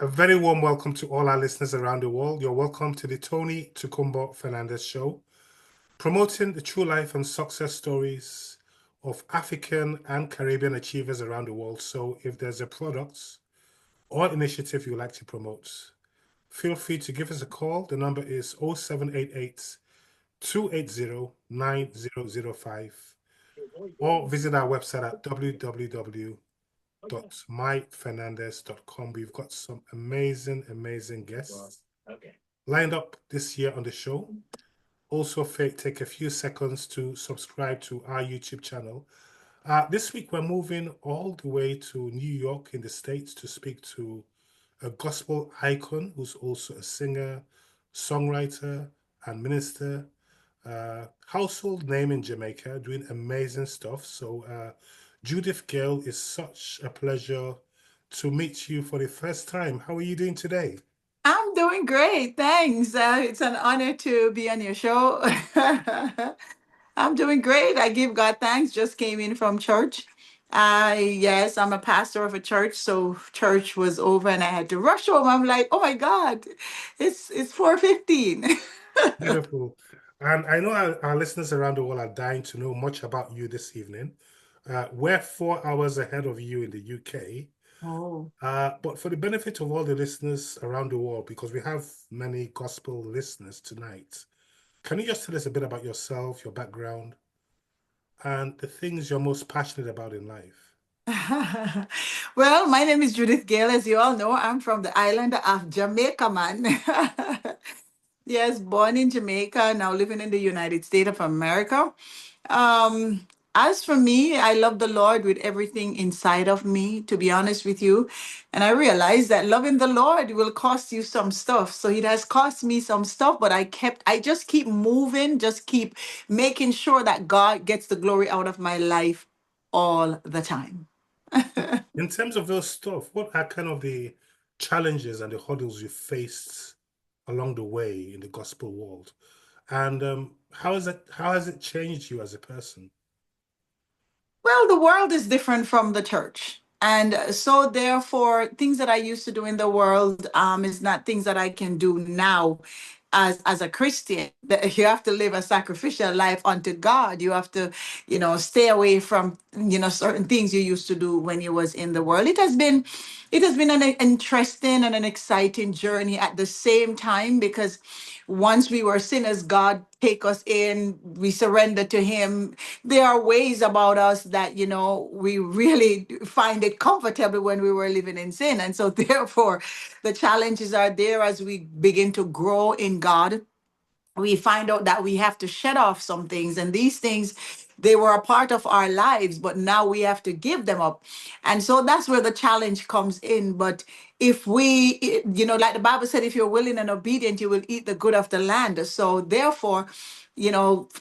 A very warm welcome to all our listeners around the world. You're welcome to the Tony Tukumbo Fernandez Show, promoting the true life and success stories of African and Caribbean achievers around the world. So if there's a product or initiative you'd like to promote, feel free to give us a call. The number is 0788 280 9005 or visit our website at www.myfernandez.com. We've got some amazing guests lined up this year on the show. Also, take a few seconds to subscribe to our YouTube channel. This week, we're moving all the way to New York in the States to speak to a gospel icon who's also a singer, songwriter, and minister. Household name in Jamaica, doing amazing stuff. So, Judith Gayle, is such a pleasure to meet you for the first time. How are you doing today? I'm doing great. Thanks. It's an honor to be on your show. I'm doing great. I give God thanks. Just came in from church. Yes, I'm a pastor of a church, so church was over and I had to rush home. I'm like, oh my God, it's 4:15. Beautiful. And I know our listeners around the world are dying to know much about you this evening. We're 4 hours ahead of you in the UK. Oh. But for the benefit of all the listeners around the world, because we have many gospel listeners tonight, can you just tell us a bit about yourself, your background, and the things you're most passionate about in life? Well, my name is Judith Gayle. As you all know, I'm from the island of Jamaica, man. Yes, born in Jamaica, now living in the United States of America. Um, as for me, I love the Lord with everything inside of me, to be honest with you. And I realize that loving the Lord will cost you some stuff. So it has cost me some stuff, but I just keep moving, just keep making sure that God gets the glory out of my life all the time. In terms of those stuff, what are kind of the challenges and the hurdles you faced along the way in the gospel world? And how has it changed you as a person? Well, the world is different from the church. And so, therefore, things that I used to do in the world is not things that I can do now as a Christian. You have to live a sacrificial life unto God. You have to, stay away from, certain things you used to do when you was in the world. It has been an interesting and an exciting journey at the same time because once we were sinners, God take us in, we surrender to Him. There are ways about us that, we really find it comfortable when we were living in sin. And so, therefore, the challenges are there as we begin to grow in God. We find out that we have to shed off some things, and these things, they were a part of our lives, but now we have to give them up. And so that's where the challenge comes in. But if we, like the Bible said, if you're willing and obedient, you will eat the good of the land. So therefore,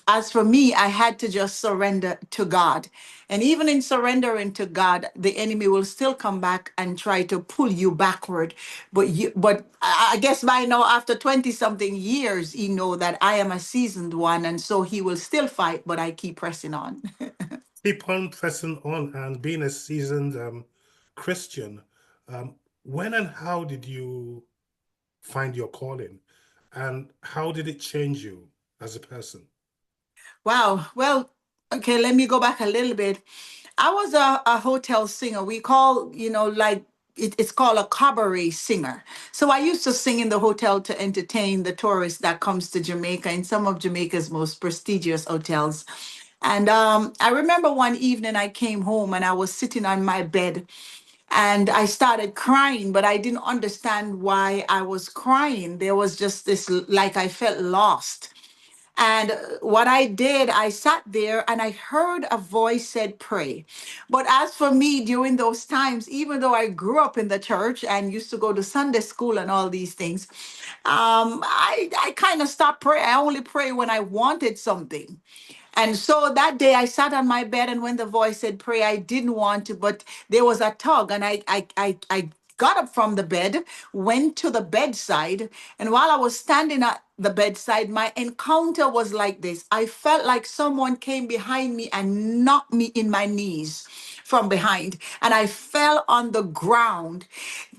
as for me, I had to just surrender to God. And even in surrendering to God, the enemy will still come back and try to pull you backward. But I guess by now, after 20 something years, you know that I am a seasoned one. And so he will still fight, but I keep pressing on. Keep on pressing on and being a seasoned Christian. Um, when and how did you find your calling? And how did it change you as a person? Wow. Well, okay, let me go back a little bit. I was a hotel singer. We call, like it's called a cabaret singer. So I used to sing in the hotel to entertain the tourists that comes to Jamaica in some of Jamaica's most prestigious hotels. And I remember one evening I came home and I was sitting on my bed and I started crying, but I didn't understand why I was crying. There was just this, like I felt lost. And what I did, I sat there and I heard a voice said, pray. But as for me, during those times, even though I grew up in the church and used to go to Sunday school and all these things, I kind of stopped praying. I only pray when I wanted something. And so that day I sat on my bed, and when the voice said pray, I didn't want to, but there was a tug, and I got up from the bed, went to the bedside, and while I was standing at the bedside, my encounter was like this. I felt like someone came behind me and knocked me in my knees. from behind and I fell on the ground.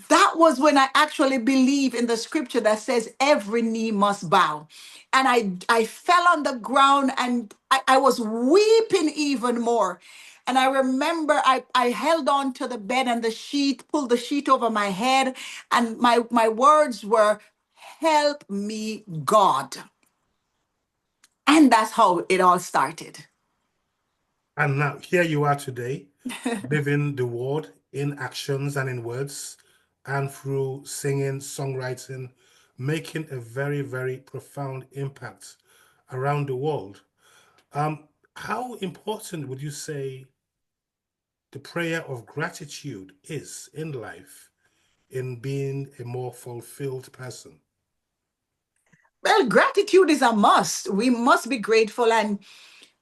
That was when I actually believe in the scripture that says every knee must bow. And I fell on the ground and I was weeping even more. And I remember I held on to the bed and the sheet, pulled the sheet over my head, and my words were, "Help me, God." And that's how it all started. And now here you are today, living the word in actions and in words, and through singing, songwriting, making a very, very profound impact around the world. How important would you say the prayer of gratitude is in life in being a more fulfilled person? Well, gratitude is a must. We must be grateful. And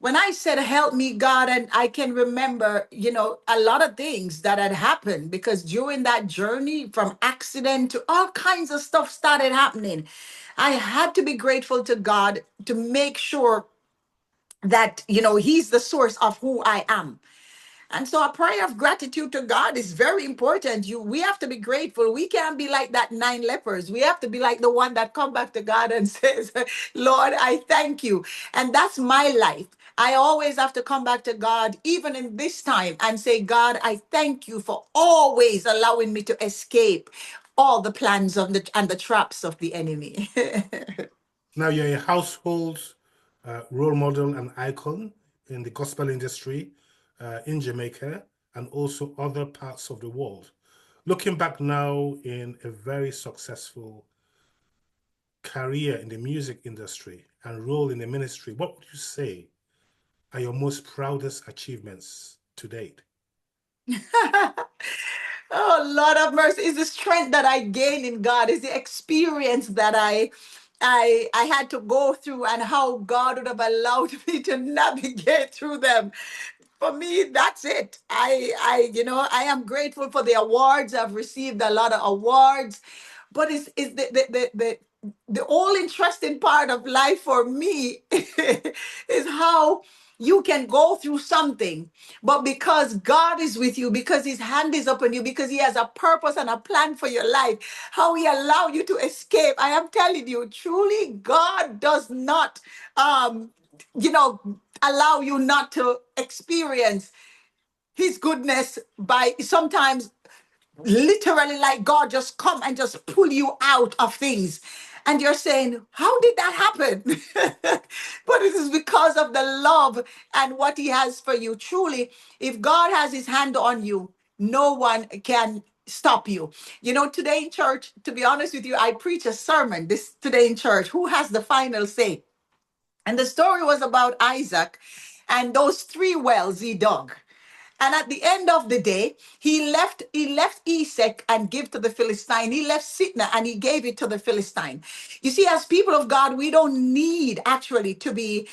when I said, "Help me, God," and I can remember, a lot of things that had happened because during that journey from accident to all kinds of stuff started happening. I had to be grateful to God to make sure that, He's the source of who I am. And so a prayer of gratitude to God is very important. We have to be grateful. We can't be like that 9 lepers. We have to be like the one that come back to God and says, "Lord, I thank you." And that's my life. I always have to come back to God, even in this time, and say, "God, I thank you for always allowing me to escape all the plans of and the traps of the enemy." Now you're a household role model and icon in the gospel industry in Jamaica and also other parts of the world. Looking back now in a very successful career in the music industry and role in the ministry, what would you say are your most proudest achievements to date? Oh, Lord of mercy, is the strength that I gain in God, is the experience that I had to go through and how God would have allowed me to navigate through them. For me, that's it. I am grateful for the awards. I've received a lot of awards, but it's the all interesting part of life for me is how you can go through something, but because God is with you, because his hand is upon you, because he has a purpose and a plan for your life, how he allow you to escape. I am telling you, truly, God does not allow you not to experience his goodness by sometimes literally like God just come and just pull you out of things. And you're saying, "How did that happen?" But it is because of the love and what he has for you. Truly, if God has his hand on you, no one can stop you. Today in church, to be honest with you, I preach a sermon this today in church. Who has the final say? And the story was about Isaac and those 3 wells he dug. And at the end of the day, he left Esek and gave to the Philistine. He left Sitna and he gave it to the Philistine. You see, as people of God, we don't need actually to be,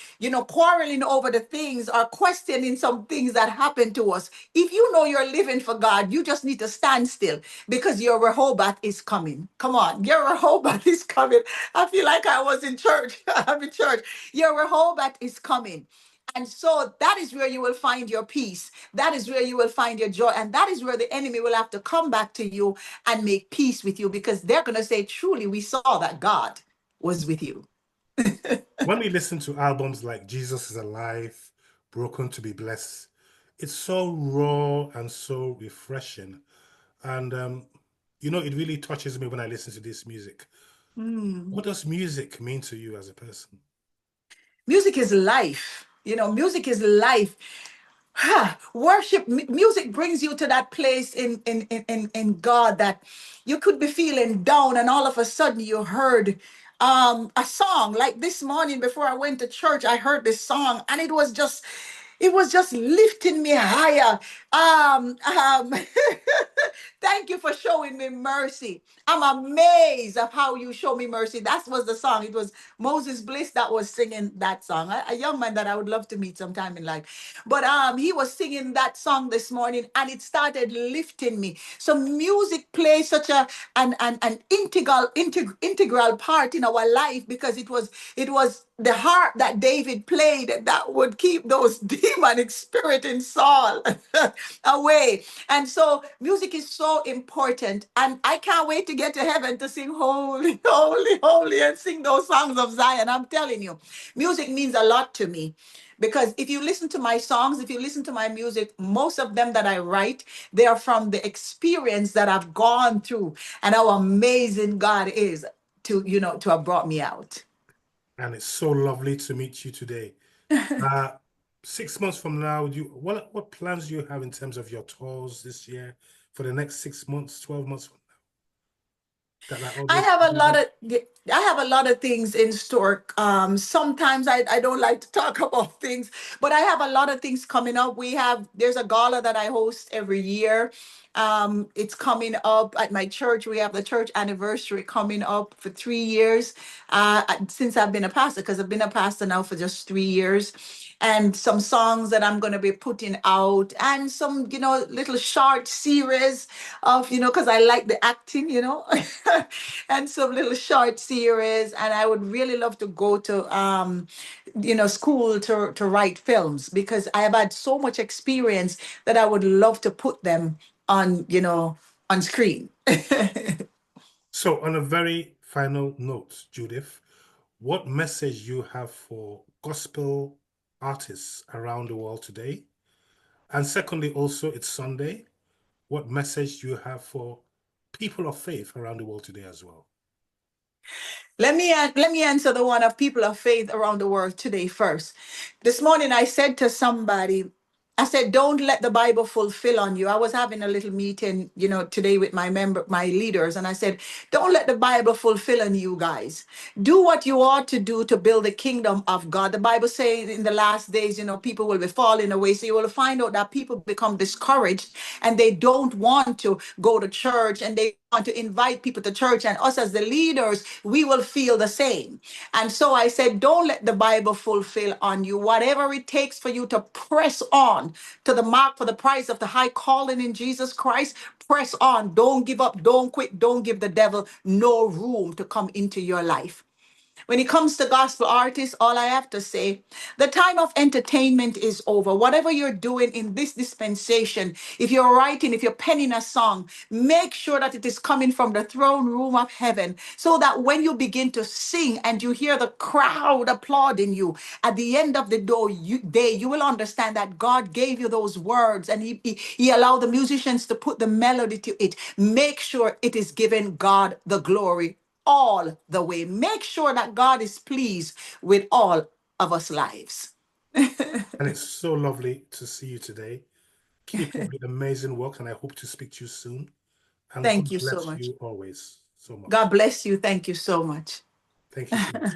quarreling over the things or questioning some things that happen to us. If you know you're living for God, you just need to stand still because your Rehoboth is coming. Come on, your Rehoboth is coming. I feel like I was in church. I'm in church. Your Rehoboth is coming. And so that is where you will find your peace. That is where you will find your joy. And that is where the enemy will have to come back to you and make peace with you because they're going to say, "Truly, we saw that God was with you." When we listen to albums like Jesus is Alive, Broken to be Blessed, it's so raw and so refreshing. And, it really touches me when I listen to this music. Mm. What does music mean to you as a person? Music is life. Music is life. Worship music brings you to that place in God that you could be feeling down and all of a sudden you heard a song. Like this morning before I went to church, I heard this song and it was just lifting me higher. Thank you for showing me mercy. I'm amazed of how you show me mercy. That was the song. It was Moses Bliss that was singing that song. A young man that I would love to meet sometime in life. But he was singing that song this morning and it started lifting me. So music plays such an integral part in our life because it was the harp that David played that would keep those demonic spirit in Saul away. And so music is so important. And I can't wait to get to heaven to sing holy, holy, holy and sing those songs of Zion. I'm telling you, music means a lot to me. Because if you listen to my songs, if you listen to my music, most of them that I write, they are from the experience that I've gone through and how amazing God is to, to have brought me out. And it's so lovely to meet you today. 6 months from now, what plans do you have in terms of your tours this year for the next 6 months, 12 months from now? That I audience. have a lot of I have a lot of things in store. Sometimes I don't like to talk about things, but I have a lot of things coming up. There's a gala that I host every year. It's coming up at my church. We have the church anniversary coming up for 3 years since I've been a pastor, because I've been a pastor now for just 3 years. And some songs that I'm going to be putting out, and some, little short series of, because I like the acting, and some little short series. And I would really love to go to, school to write films, because I have had so much experience that I would love to put them on, on screen. So on a very final note, Judith, what message you have for gospel artists around the world today? And secondly, also, it's Sunday. What message do you have for people of faith around the world today as well? Let me answer the one of people of faith around the world today first. This morning I said to somebody, I said, don't let the Bible fulfill on you. I was having a little meeting, today with my leaders, and I said, don't let the Bible fulfill on you guys. Do what you ought to do to build the kingdom of God. The Bible says in the last days, people will be falling away. So you will find out that people become discouraged and they don't want to go to church, and they want to invite people to church, and us as the leaders, we will feel the same. And so I said, don't let the Bible fulfill on you. Whatever it takes for you to press on to the mark for the prize of the high calling in Jesus Christ, press on. Don't give up. Don't quit. Don't give the devil no room to come into your life. When it comes to gospel artists, all I have to say, the time of entertainment is over. Whatever you're doing in this dispensation, if you're writing, if you're penning a song, make sure that it is coming from the throne room of heaven, so that when you begin to sing and you hear the crowd applauding you, at the end of the day, you will understand that God gave you those words, and he allowed the musicians to put the melody to it. Make sure it is giving God the glory all the way. Make sure that God is pleased with all of us lives. And it's so lovely to see you today. Keep up the amazing work, and I hope to speak to you soon. And Thank God you so bless much. you always so much. God bless you. Thank you so much. Thank you so much.